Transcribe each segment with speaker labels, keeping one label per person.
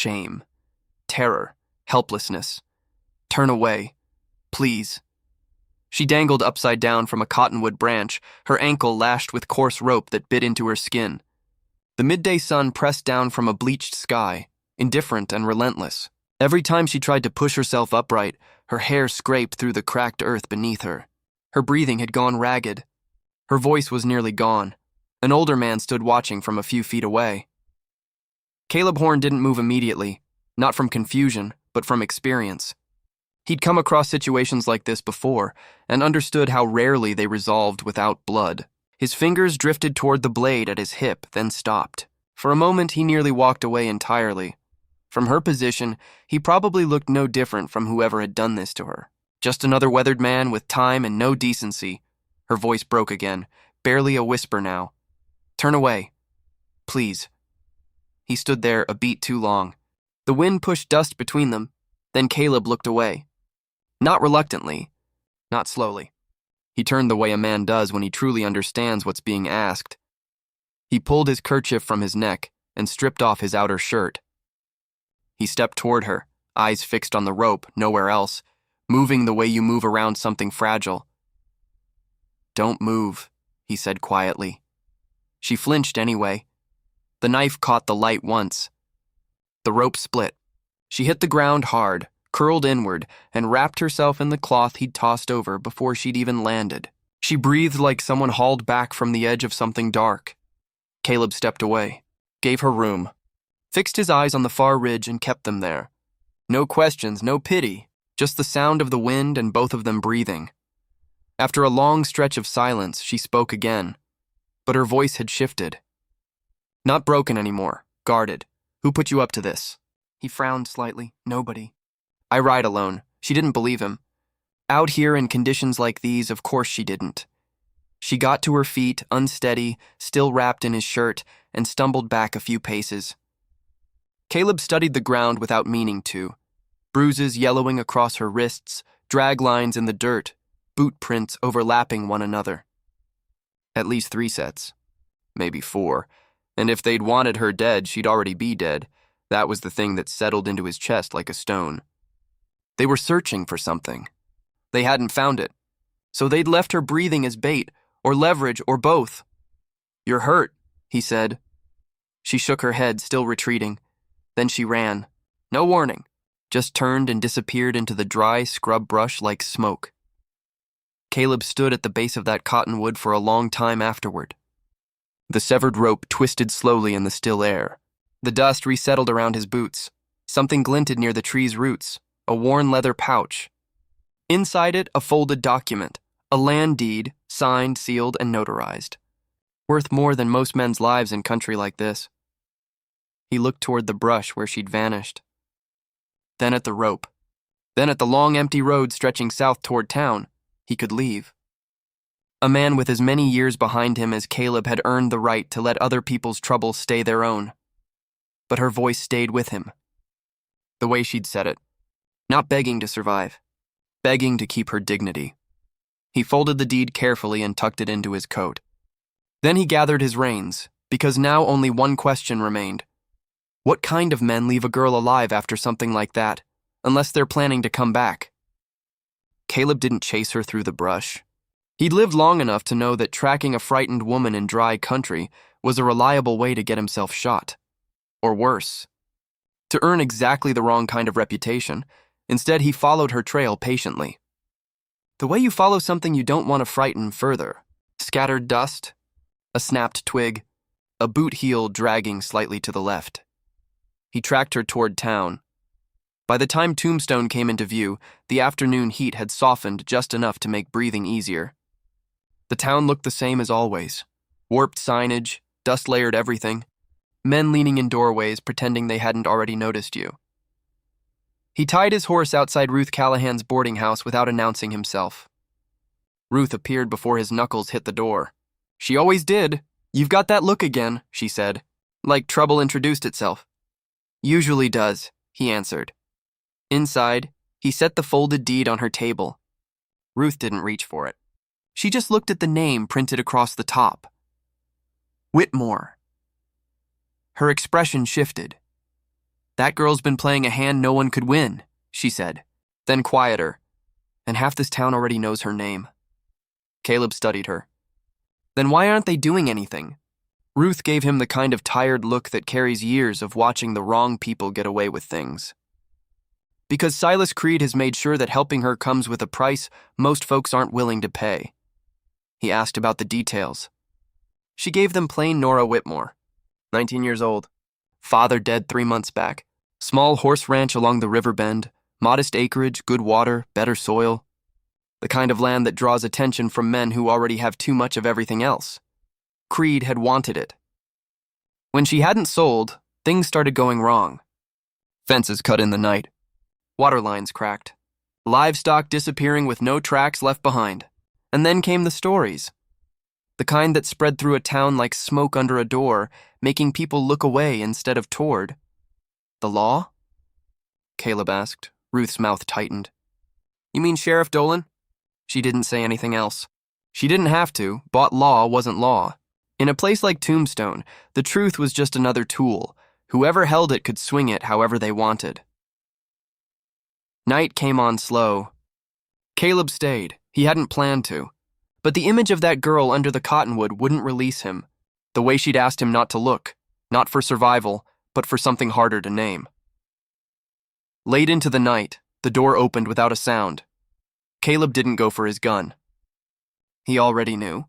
Speaker 1: shame, terror, helplessness. Turn away, please. She dangled upside down from a cottonwood branch, her ankle lashed with coarse rope that bit into her skin. The midday sun pressed down from a bleached sky, indifferent and relentless. Every time she tried to push herself upright, her hair scraped through the cracked earth beneath her. Her breathing had gone ragged. Her voice was nearly gone. An older man stood watching from a few feet away. Caleb Horn didn't move immediately, not from confusion, but from experience. He'd come across situations like this before and understood how rarely they resolved without blood. His fingers drifted toward the blade at his hip, then stopped. For a moment, he nearly walked away entirely. From her position, he probably looked no different from whoever had done this to her. Just another weathered man with time and no decency. Her voice broke again, barely a whisper now. Turn away. Please. He stood there a beat too long. The wind pushed dust between them. Then Caleb looked away. Not reluctantly, not slowly. He turned the way a man does when he truly understands what's being asked. He pulled his kerchief from his neck and stripped off his outer shirt. He stepped toward her, eyes fixed on the rope, nowhere else, moving the way you move around something fragile. Don't move, he said quietly. She flinched anyway. The knife caught the light once. The rope split. She hit the ground hard, curled inward, and wrapped herself in the cloth he'd tossed over before she'd even landed. She breathed like someone hauled back from the edge of something dark. Caleb stepped away, gave her room, fixed his eyes on the far ridge and kept them there. No questions, no pity, just the sound of the wind and both of them breathing. After a long stretch of silence, she spoke again, but her voice had shifted. Not broken anymore, guarded. Who put you up to this? He frowned slightly. Nobody. I ride alone. She didn't believe him. Out here in conditions like these, of course she didn't. She got to her feet, unsteady, still wrapped in his shirt, and stumbled back a few paces. Caleb studied the ground without meaning to. Bruises yellowing across her wrists, drag lines in the dirt, boot prints overlapping one another. At least 3 sets. Maybe 4. And if they'd wanted her dead, she'd already be dead. That was the thing that settled into his chest like a stone. They were searching for something. They hadn't found it. So they'd left her breathing as bait, or leverage, or both. You're hurt, he said. She shook her head, still retreating. Then she ran. No warning. Just turned and disappeared into the dry scrub brush like smoke. Caleb stood at the base of that cottonwood for a long time afterward. The severed rope twisted slowly in the still air. The dust resettled around his boots. Something glinted near the tree's roots, a worn leather pouch. Inside it, a folded document, a land deed, signed, sealed, and notarized. Worth more than most men's lives in country like this. He looked toward the brush where she'd vanished. Then at the rope. Then at the long empty road stretching south toward town. He could leave. A man with as many years behind him as Caleb had earned the right to let other people's troubles stay their own. But her voice stayed with him. The way she'd said it. Not begging to survive. Begging to keep her dignity. He folded the deed carefully and tucked it into his coat. Then he gathered his reins, because now only one question remained. What kind of men leave a girl alive after something like that, unless they're planning to come back? Caleb didn't chase her through the brush. He'd lived long enough to know that tracking a frightened woman in dry country was a reliable way to get himself shot. Or worse. To earn exactly the wrong kind of reputation, instead he followed her trail patiently. The way you follow something you don't want to frighten further. Scattered dust, a snapped twig, a boot heel dragging slightly to the left. He tracked her toward town. By the time Tombstone came into view, the afternoon heat had softened just enough to make breathing easier. The town looked the same as always. Warped signage, dust-layered everything. Men leaning in doorways pretending they hadn't already noticed you. He tied his horse outside Ruth Callahan's boarding house without announcing himself. Ruth appeared before his knuckles hit the door. She always did. You've got that look again, she said. Like trouble introduced itself. Usually does, he answered. Inside, he set the folded deed on her table. Ruth didn't reach for it. She just looked at the name printed across the top. Whitmore. Her expression shifted. That girl's been playing a hand no one could win, she said. Then quieter. And half this town already knows her name. Caleb studied her. Then why aren't they doing anything? Ruth gave him the kind of tired look that carries years of watching the wrong people get away with things. Because Silas Creed has made sure that helping her comes with a price most folks aren't willing to pay. He asked about the details. She gave them plain Nora Whitmore, 19 years old. Father dead 3 months back. Small horse ranch along the river bend. Modest acreage, good water, better soil. The kind of land that draws attention from men who already have too much of everything else. Creed had wanted it. When she hadn't sold, things started going wrong. Fences cut in the night. Water lines cracked. Livestock disappearing with no tracks left behind. And then came the stories. The kind that spread through a town like smoke under a door, making people look away instead of toward. The law? Caleb asked. Ruth's mouth tightened. You mean Sheriff Dolan? She didn't say anything else. She didn't have to. Bought law wasn't law. In a place like Tombstone, the truth was just another tool. Whoever held it could swing it however they wanted. Night came on slow. Caleb stayed. He hadn't planned to. But the image of that girl under the cottonwood wouldn't release him. The way she'd asked him not to look. Not for survival, but for something harder to name. Late into the night, the door opened without a sound. Caleb didn't go for his gun. He already knew.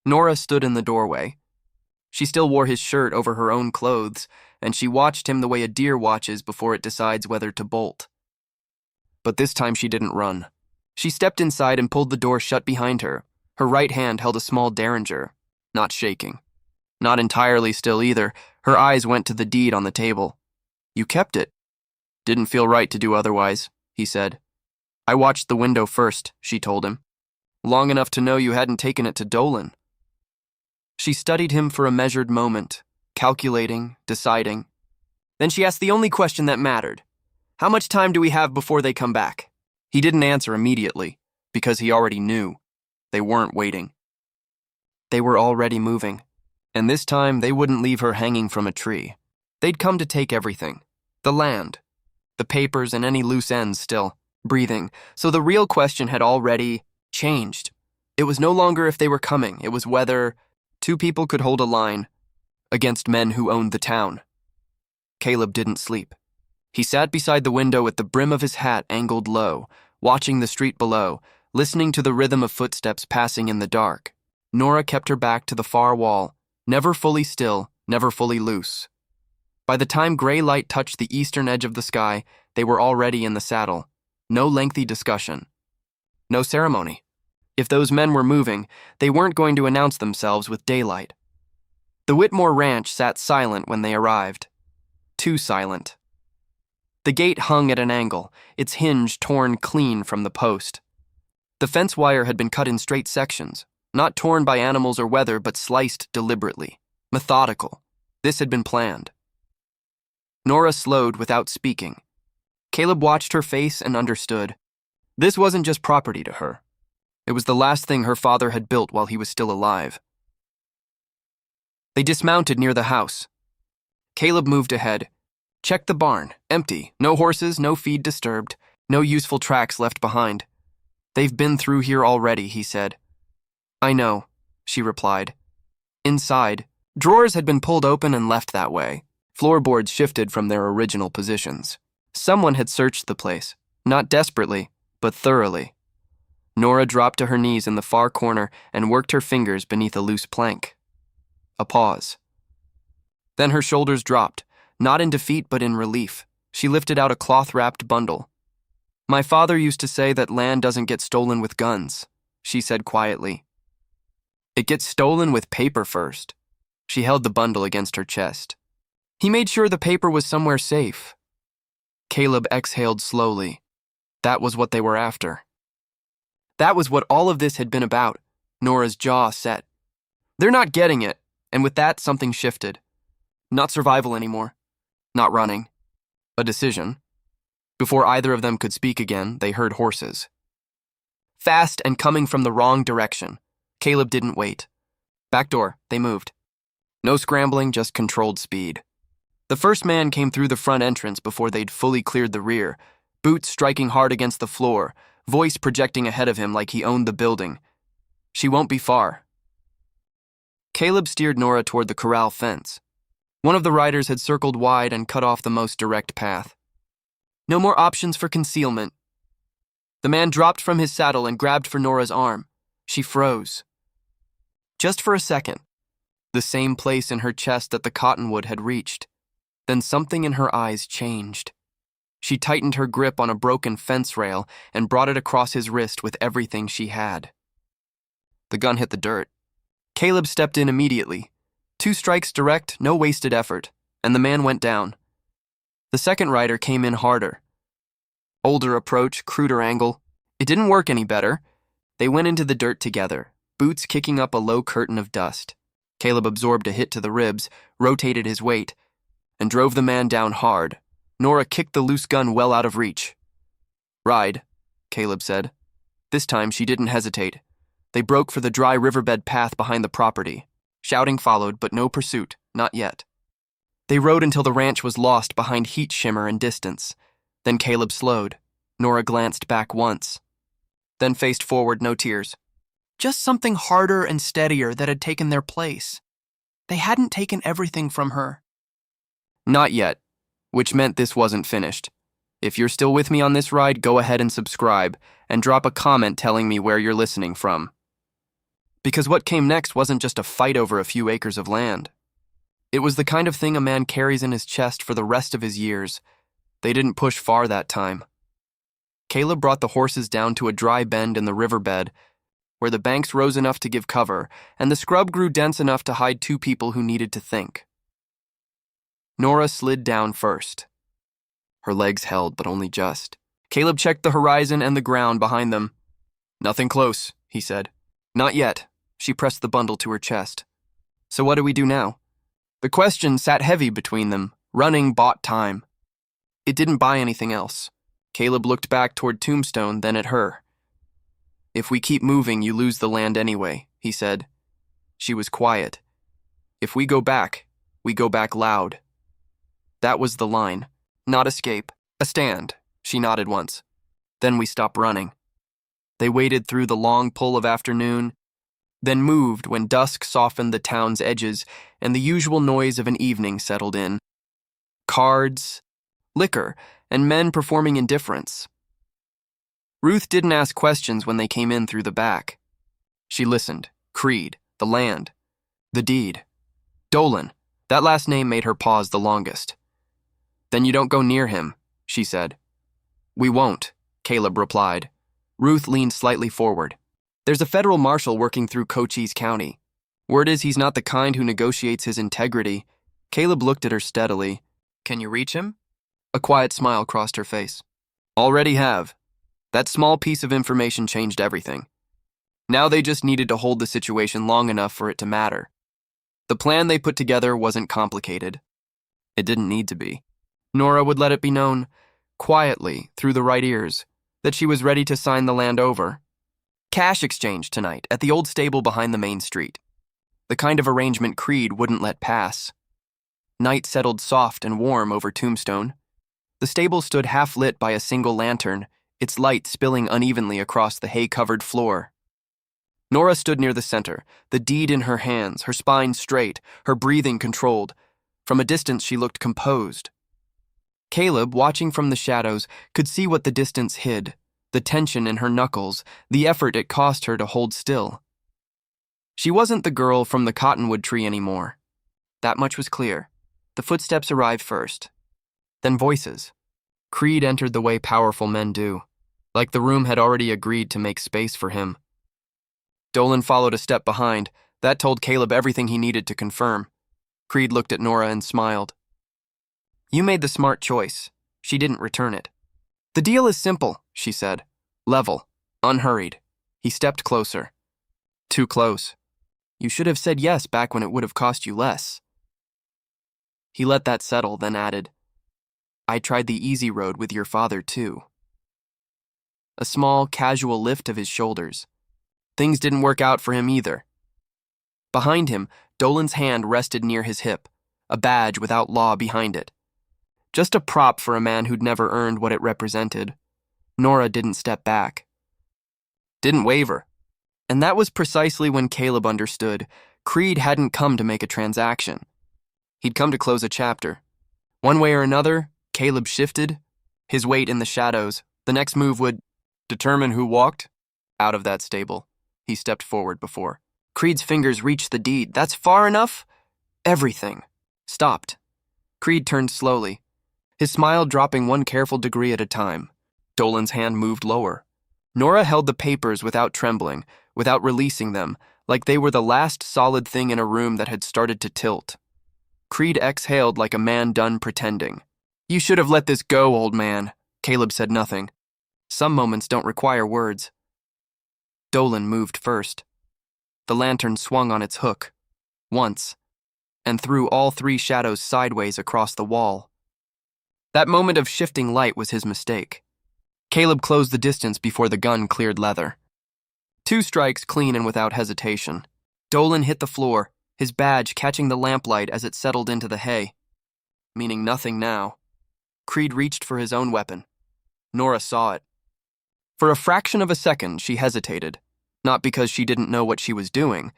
Speaker 1: Nora stood in the doorway. She still wore his shirt over her own clothes, and she watched him the way a deer watches before it decides whether to bolt. But this time she didn't run. She stepped inside and pulled the door shut behind her. Her right hand held a small derringer, not shaking. Not entirely still either. Her eyes went to the deed on the table. You kept it. Didn't feel right to do otherwise, he said. I watched the window first, she told him. Long enough to know you hadn't taken it to Dolan. She studied him for a measured moment, calculating, deciding. Then she asked the only question that mattered. How much time do we have before they come back? He didn't answer immediately, because he already knew. They weren't waiting. They were already moving, and this time they wouldn't leave her hanging from a tree. They'd come to take everything. The land. The papers and any loose ends still, breathing, so the real question had already changed. It was no longer if they were coming, it was whether two people could hold a line against men who owned the town. Caleb didn't sleep. He sat beside the window with the brim of his hat angled low, watching the street below, listening to the rhythm of footsteps passing in the dark. Nora kept her back to the far wall, never fully still, never fully loose. By the time gray light touched the eastern edge of the sky, they were already in the saddle. No lengthy discussion. No ceremony. If those men were moving, they weren't going to announce themselves with daylight. The Whitmore Ranch sat silent when they arrived. Too silent. The gate hung at an angle, its hinge torn clean from the post. The fence wire had been cut in straight sections, not torn by animals or weather, but sliced deliberately. Methodical. This had been planned. Nora slowed without speaking. Caleb watched her face and understood. This wasn't just property to her. It was the last thing her father had built while he was still alive. They dismounted near the house. Caleb moved ahead. Checked the barn. Empty. No horses, no feed disturbed. No useful tracks left behind. They've been through here already, he said. I know, she replied. Inside, drawers had been pulled open and left that way. Floorboards shifted from their original positions. Someone had searched the place, not desperately, but thoroughly. Nora dropped to her knees in the far corner and worked her fingers beneath a loose plank. A pause. Then her shoulders dropped, not in defeat but in relief. She lifted out a cloth-wrapped bundle. My father used to say that land doesn't get stolen with guns, she said quietly. It gets stolen with paper first. She held the bundle against her chest. He made sure the paper was somewhere safe. Caleb exhaled slowly. That was what they were after. That was what all of this had been about. Nora's jaw set. They're not getting it, and with that, something shifted. Not survival anymore. Not running. A decision. Before either of them could speak again, they heard horses. Fast and coming from the wrong direction. Caleb didn't wait. Back door, they moved. No scrambling, just controlled speed. The first man came through the front entrance before they'd fully cleared the rear, boots striking hard against the floor, voice projecting ahead of him like he owned the building. She won't be far. Caleb steered Nora toward the corral fence. One of the riders had circled wide and cut off the most direct path. No more options for concealment. The man dropped from his saddle and grabbed for Nora's arm. She froze. Just for a second. The same place in her chest that the cottonwood had reached. Then something in her eyes changed. She tightened her grip on a broken fence rail and brought it across his wrist with everything she had. The gun hit the dirt. Caleb stepped in immediately. 2 strikes direct, no wasted effort, and the man went down. The second rider came in harder. Older approach, cruder angle. It didn't work any better. They went into the dirt together, boots kicking up a low curtain of dust. Caleb absorbed a hit to the ribs, rotated his weight, and drove the man down hard. Nora kicked the loose gun well out of reach. "Ride," Caleb said. This time she didn't hesitate. They broke for the dry riverbed path behind the property. Shouting followed, but no pursuit, not yet. They rode until the ranch was lost behind heat shimmer and distance. Then Caleb slowed. Nora glanced back once. Then faced forward, no tears. Just something harder and steadier that had taken their place. They hadn't taken everything from her. Not yet, which meant this wasn't finished. If you're still with me on this ride, go ahead and subscribe, and drop a comment telling me where you're listening from. Because what came next wasn't just a fight over a few acres of land. It was the kind of thing a man carries in his chest for the rest of his years. They didn't push far that time. Caleb brought the horses down to a dry bend in the riverbed, where the banks rose enough to give cover, and the scrub grew dense enough to hide 2 people who needed to think. Nora slid down first. Her legs held, but only just. Caleb checked the horizon and the ground behind them. "Nothing close," he said. "Not yet." She pressed the bundle to her chest. "So what do we do now?" The question sat heavy between them. Running bought time. It didn't buy anything else. Caleb looked back toward Tombstone, then at her. "If we keep moving, you lose the land anyway," he said. She was quiet. "If we go back loud." That was the line. Not escape. A stand. She nodded once. "Then we stop running." They waited through the long pull of afternoon, then moved when dusk softened the town's edges and the usual noise of an evening settled in. Cards, liquor, and men performing indifference. Ruth didn't ask questions when they came in through the back. She listened. Creed, the land, the deed. Dolan, that last name made her pause the longest. "Then you don't go near him," she said. "We won't," Caleb replied. Ruth leaned slightly forward. "There's a federal marshal working through Cochise County. Word is he's not the kind who negotiates his integrity." Caleb looked at her steadily. "Can you reach him?" A quiet smile crossed her face. "Already have. That small piece of information changed everything. Now they just needed to hold the situation long enough for it to matter. The plan they put together wasn't complicated. It didn't need to be. Nora would let it be known, quietly, through the right ears, that she was ready to sign the land over. Cash exchange tonight at the old stable behind the main street. The kind of arrangement Creed wouldn't let pass. Night settled soft and warm over Tombstone. The stable stood half-lit by a single lantern, its light spilling unevenly across the hay-covered floor. Nora stood near the center, the deed in her hands, her spine straight, her breathing controlled. From a distance she looked composed. Caleb, watching from the shadows, could see what the distance hid, the tension in her knuckles, the effort it cost her to hold still. She wasn't the girl from the cottonwood tree anymore. That much was clear. The footsteps arrived first. Then voices. Creed entered the way powerful men do, like the room had already agreed to make space for him. Dolan followed a step behind. That told Caleb everything he needed to confirm. Creed looked at Nora and smiled. "You made the smart choice." She didn't return it. "The deal is simple," she said. "Level. Unhurried." He stepped closer. "Too close. You should have said yes back when it would have cost you less." He let that settle, then added, "I tried the easy road with your father, too." A small, casual lift of his shoulders. Things didn't work out for him either. Behind him, Dolan's hand rested near his hip, a badge without law behind it. Just a prop for a man who'd never earned what it represented. Nora didn't step back. Didn't waver. And that was precisely when Caleb understood Creed hadn't come to make a transaction. He'd come to close a chapter. One way or another, Caleb shifted, his weight in the shadows. The next move would determine who walked out of that stable he stepped forward before. Creed's fingers reached the deed. That's far enough? Everything stopped. Creed turned slowly, his smile dropping one careful degree at a time. Dolan's hand moved lower. Nora held the papers without trembling, without releasing them, like they were the last solid thing in a room that had started to tilt. Creed exhaled like a man done pretending. You should have let this go, old man. Caleb said nothing. Some moments don't require words. Dolan moved first. The lantern swung on its hook, once, and threw all three shadows sideways across the wall. That moment of shifting light was his mistake. Caleb closed the distance before the gun cleared leather. 2 strikes clean and without hesitation. Dolan hit the floor, his badge catching the lamplight as it settled into the hay. Meaning nothing now. Creed reached for his own weapon. Nora saw it. For a fraction of a second, she hesitated, not because she didn't know what she was doing,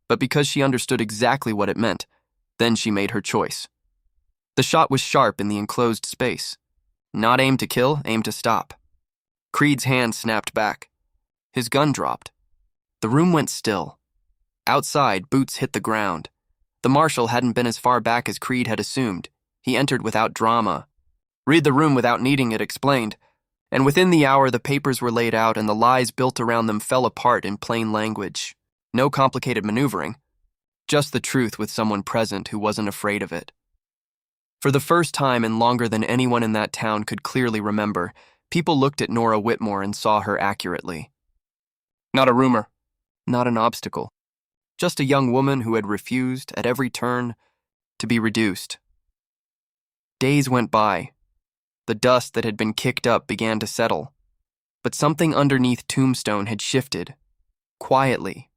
Speaker 1: but because she understood exactly what it meant. Then she made her choice. The shot was sharp in the enclosed space. Not aimed to kill, aimed to stop. Creed's hand snapped back. His gun dropped. The room went still. Outside, boots hit the ground. The marshal hadn't been as far back as Creed had assumed. He entered without drama. Read the room without needing it explained. And within the hour, the papers were laid out and the lies built around them fell apart in plain language. No complicated maneuvering. Just the truth with someone present who wasn't afraid of it. For the first time and longer than anyone in that town could clearly remember, people looked at Nora Whitmore and saw her accurately. Not a rumor. Not an obstacle. Just a young woman who had refused, at every turn, to be reduced. Days went by. The dust that had been kicked up began to settle. But something underneath Tombstone had shifted. Quietly.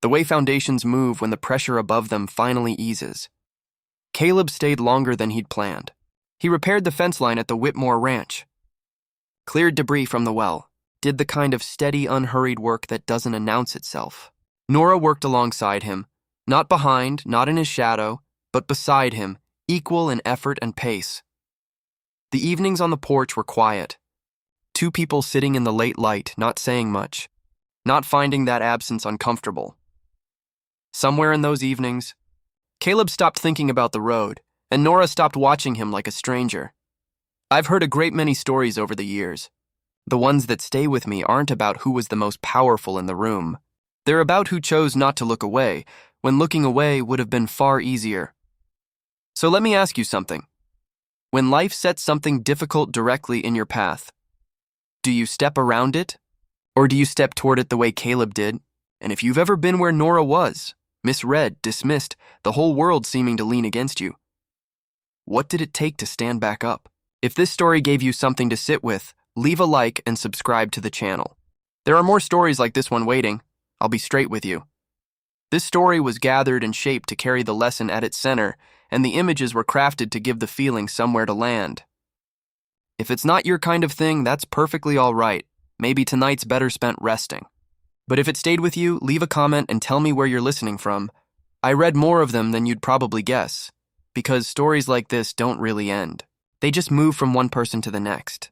Speaker 1: The way foundations move when the pressure above them finally eases. Caleb stayed longer than he'd planned. He repaired the fence line at the Whitmore Ranch. Cleared debris from the well. Did the kind of steady, unhurried work that doesn't announce itself. Nora worked alongside him. Not behind, not in his shadow, but beside him, equal in effort and pace. The evenings on the porch were quiet. 2 people sitting in the late light, not saying much, not finding that absence uncomfortable. Somewhere in those evenings, Caleb stopped thinking about the road, and Nora stopped watching him like a stranger. I've heard a great many stories over the years. The ones that stay with me aren't about who was the most powerful in the room. They're about who chose not to look away, when looking away would have been far easier. So let me ask you something. When life sets something difficult directly in your path, do you step around it? Or do you step toward it the way Caleb did? And if you've ever been where Nora was, misread, dismissed, the whole world seeming to lean against you, what did it take to stand back up? If this story gave you something to sit with, leave a like and subscribe to the channel. There are more stories like this one waiting. I'll be straight with you. This story was gathered and shaped to carry the lesson at its center, and the images were crafted to give the feeling somewhere to land. If it's not your kind of thing, that's perfectly all right. Maybe tonight's better spent resting. But if it stayed with you, leave a comment and tell me where you're listening from. I read more of them than you'd probably guess, because stories like this don't really end. They just move from one person to the next.